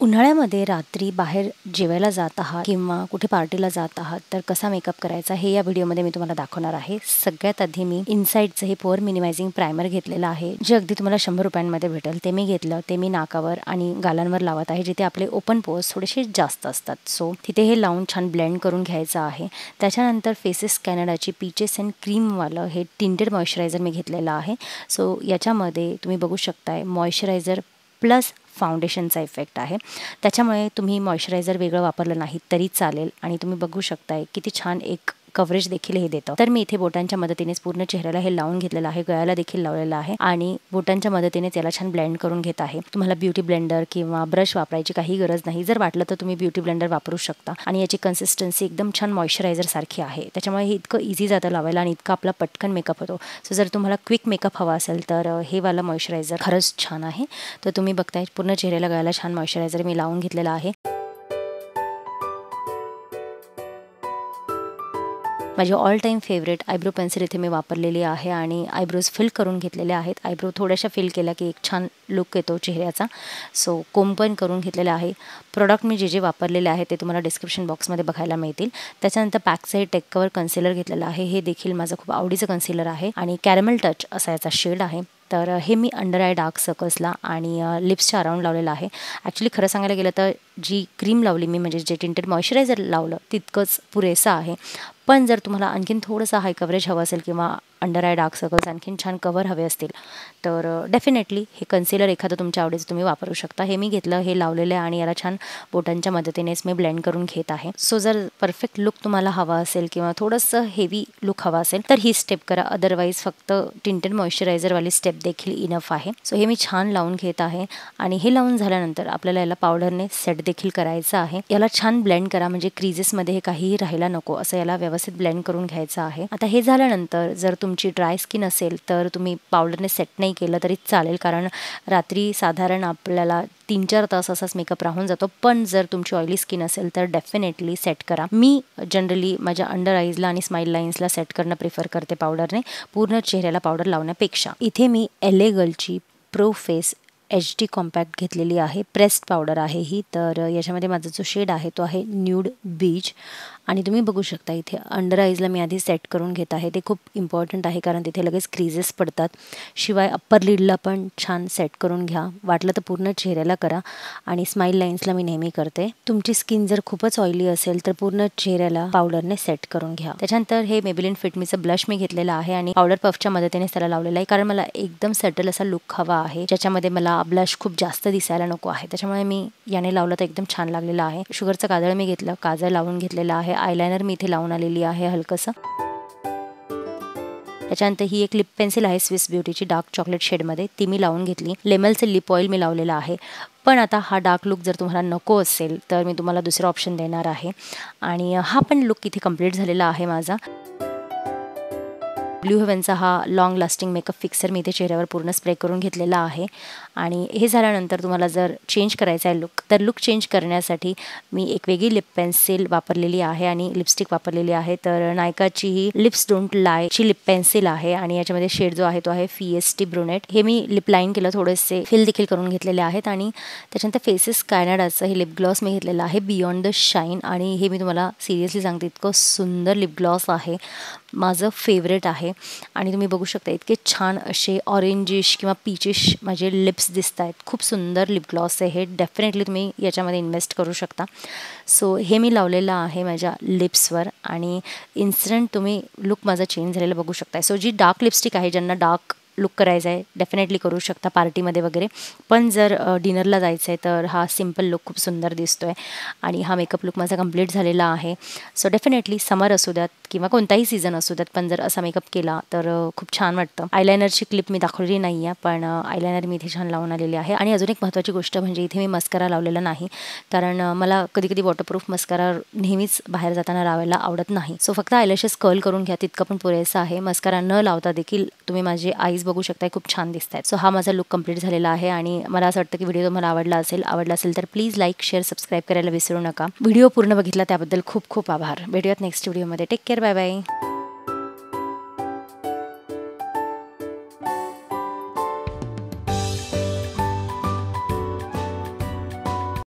उन्हाळ्यामध्ये रात्री बाहेर जेवायला जात आहात किंवा कुठे पार्टीला जात आहात तर कसा मेकअप करायचा हे या व्हिडिओमध्ये मी तुम्हाला दाखवणार आहे। सगळ्यात आधी मी इनसाइडचं हे पोअर मिनिमायझिंग प्रायमर घेतलेलं आहे, जे अगदी तुम्हाला 100 रुपयांमध्ये भेटेल। ते मी घेतलं, ते मी नाकावर आणि गालांवर लावत आहे, जिथे आपले ओपन पोअर्स थोडेसे जास्त असतात। सो तिथे हे लावून छान ब्लेंड करून घ्यायचं आहे। त्याच्यानंतर फेसेस कॅनडाची पीचेस अँड क्रीमवालं हे टिंटेड मॉइश्चरायझर मी घेतलेलं आहे। सो याच्यामध्ये तुम्ही बघू शकताय मॉइश्चरायझर प्लस फाउंडेशनचा इफेक्ट आहे। त्याच्यामुळे तुम्ही मॉइश्चरायझर वेगळं वापरलं नाही तरी चालेल आणि तुम्ही बघू शकताय किती छान एक कव्हरेज देखील हे देतं। तर मी इथे बोटांच्या मदतीनेच पूर्ण चेहऱ्याला हे लावून घेतलेलं आहे, गळ्याला देखील लावलेलं आहे आणि बोटांच्या मदतीने त्याला छान ब्लेंड करून घेत आहे। तुम्हाला ब्युटी ब्लेंडर किंवा ब्रश वापरायची काही गरज नाही, जर वाटलं तर तुम्ही ब्युटी ब्लेंडर वापरू शकता आणि याची कन्सिस्टन्सी एकदम छान मॉइश्चरायझर सारखी आहे। त्याच्यामुळे हे इतकं इझी जातं लावायला आणि इतकं आपला पटकन मेकअप होतो। सो जर तुम्हाला क्विक मेकअप हवा असेल तर हे वाला मॉइश्चरायझर खरंच छान आहे। तर तुम्ही बघताय पूर्ण चेहऱ्याला गळ्याला छान मॉइश्चरायझर मी लावून घेतलेला आहे। माझी all time favourite eyebrow pencil इथे मी वापरलेली आहे आणि आयब्रोज फिल करून घेतलेले आहेत। आयब्रो थोड्याशा फिल केल्या की एक छान लुक येतो चेहऱ्याचा। सो कोम्ब पण करून घेतलेले आहे। प्रोडक्ट मी जे वापरलेले आहे ते तुम्हाला डिस्क्रिप्शन बॉक्समध्ये बघायला मिळतील। त्याच्यानंतर पॅकचं हे टेक कवर कन्सिलर घेतलेलं आहे, हे देखील माझं खूप आवडीचं कन्सिलर आहे आणि कॅरमल टच असा याचा शेड आहे। तर हे मी अंडर आय डार्क सर्कल्सला आणि लिप्सच्या अराउंड लावलेलं आहे। ॲक्च्युली खरं सांगायला गेलं तर जी क्रीम लावली मी, म्हणजे जे टिंटेड मॉइश्चरायझर लावलं तितकंच पुरेसं आहे। पण जर तुम्हाला आणखीन थोडंसं हाय कव्हरेज हवं असेल किंवा अंडर आय डार्क सर्कल्स आणखीन छान कव्हर हवे असतील तर डेफिनेटली हे कन्सिलर एखादं तुमच्या आवडीचं तुम्ही वापरू शकता। हे मी घेतलं, हे लावलेलं आहे आणि याला छान बोटांच्या मदतीनेच मी ब्लेंड करून घेत आहे। सो जर परफेक्ट लुक तुम्हाला हवा असेल किंवा थोडंसं हेवी लुक हवा असेल तर ही स्टेप करा, अदरवाईज फक्त टिंटेड मॉइश्चरायझरवाली स्टेप देखील इनफ आहे। सो हे मी छान लावून घेत आहे आणि हे लावून झाल्यानंतर आपल्याला याला पावडरने सेट देखील करायचं आहे। याला छान ब्लेंड करा, म्हणजे क्रीजेसमध्ये हे काहीही राहायला नको असं याला व्यवस्थित ब्लेंड करून घ्यायचं आहे। आता हे झाल्यानंतर जर तुमची ड्राय स्किन असेल तर तुम्ही पावडरने सेट नाही केलं तरी चालेल, कारण रात्री साधारण आपल्याला 3-4 तास असाच मेकअप राहून जातो। पण जर तुमची ऑइली स्किन असेल तर डेफिनेटली सेट करा। मी जनरली माझ्या अंडर आईजला आणि स्माइल लाईन्सला सेट करणं प्रिफर करते पावडरने, पूर्ण चेहऱ्याला पावडर लावण्यापेक्षा। इथे मी LA गर्लची प्रो फेस HD कॉम्पॅक्ट घेतलेली आहे, प्रेस्ड पावडर आहे ही। तर याच्यामध्ये माझा जो शेड आहे तो आहे न्यूड बीच आणि तुम्ही बघू शकता इथे अंडर आईजला मी आधी सेट करून घेत आहे। ते खूप इम्पॉर्टंट आहे कारण तिथे लगेच क्रीजेस पडतात। शिवाय अप्पर लिडला पण छान सेट करून घ्या, वाटलं तर पूर्ण चेहऱ्याला करा आणि स्माइल लाईन्सला मी नेहमी करते। तुमची स्किन जर खूपच ऑइली असेल तर पूर्ण चेहऱ्याला पावडरने सेट करून घ्या। त्याच्यानंतर हे मेबेलिन फिटमीचं ब्लश मी घेतलेलं आहे आणि पावडर पफच्या मदतीने त्याला लावलेलं आहे, कारण मला एकदम सेटल असा लुक हवा आहे ज्याच्यामध्ये मला ब्लश खूप जास्त दिसायला नको आहे। त्याच्यामुळे मी याने लावलं तर एकदम छान लागलेलं आहे। शुगरचं काजळ मी घेतलं, काजळ लावून घेतलेलं आहे। आयलायनर मी इथे लावून आलेली आहे हलकंसं। त्याच्यानंतर ही एक लिप पेन्सिल आहे स्विस ब्युटीची डार्क चॉकलेट शेडमध्ये, ती मी लावून घेतली। लेमलचं लिप ऑइल मी लावलेलं आहे। पण आता हा डार्क लुक जर तुम्हाला नको असेल तर मी तुम्हाला दुसरा ऑप्शन देणार आहे आणि हा पण लुक इथे कंप्लीट झालेला आहे माझा। ब्लू हेवनचा हा लॉंग लास्टिंग मेकअप फिक्सर मी इथे चेहऱ्यावर पूर्ण स्प्रे करून घेतलेला आहे आणि हे झाल्यानंतर तुम्हाला जर चेंज करायचा आहे लुक तर लुक चेंज करण्यासाठी मी एक वेगळी लिप पेन्सिल वापरलेली आहे आणि लिपस्टिक वापरलेली आहे। तर नायकाची ही लिप्स डोंट लायची लिप पेन्सिल आहे आणि याच्यामध्ये शेड जो आहे तो आहे FEST ब्रुनेट। हे मी लिप लाईन केलं, थोडेसे फिल देखील करून घेतलेले आहेत आणि त्याच्यानंतर फेसेस कॅनडाचं हे लिप ग्लॉस मी घेतलेलं आहे बियॉन्ड द शाईन आणि हे मी तुम्हाला सिरियसली सांगते इतकं सुंदर लिप ग्लॉस आहे, माझं फेवरेट आहे। आणि तुम्ही बघू शकता इतके छान असे ऑरेंजिश किंवा पीचिश माझे लिप्स दिसत आहेत। खूप सुंदर लिप ग्लॉस आहे हे, डेफिनेटली तुम्ही याच्यामध्ये इन्व्हेस्ट करू शकता। सो हे मी लावलेलं आहे माझ्या लिप्सवर आणि इन्स्टंट तुम्ही लुक माझा चेंज झालेला बघू शकता। सो जी डार्क लिपस्टिक आहे, ज्यांना डार्क लुक करायचा आहे डेफिनेटली करू शकता पार्टीमध्ये वगैरे, पण जर डिनरला जायचं आहे तर हा सिम्पल लुक खूप सुंदर दिसतो आहे आणि हा मेकअप लुक माझा कंप्लीट झालेला आहे। सो डेफिनेटली समर असू द्यात किंवा कोणताही सीझन असू द्यात, पण जर असा मेकअप केला तर खूप छान वाटतं। आयलायनरची क्लिप मी दाखवलेली नाही आहे, पण आयलायनर मी इथे छान लावून आलेली आहे आणि अजून एक महत्त्वाची गोष्ट म्हणजे इथे मी मस्कारा लावलेला नाही, कारण मला कधी कधी वॉटरप्रूफ मस्कारा नेहमीच बाहेर जाताना लावायला आवडत नाही। सो फक्त आयलॅशेस कर्ल करून घ्या, तितकं पण पुरेसं आहे। मस्कारा न लावता देखील तुम्ही माझे आईज बघू शकताय, खूप छान दिसत आहेत। सो हा माझा लुक कंप्लीट झालेला आहे आणि मला असं वाटतं की व्हिडिओ तुम्हाला आवडला असेल तर प्लीज लाईक शेअर सबस्क्राईब करायला विसरू नका। व्हिडिओ पूर्ण बघितला त्याबद्दल खूप खूप आभार। भेटूयात नेक्स्ट व्हिडिओमध्ये। Take care, bye bye.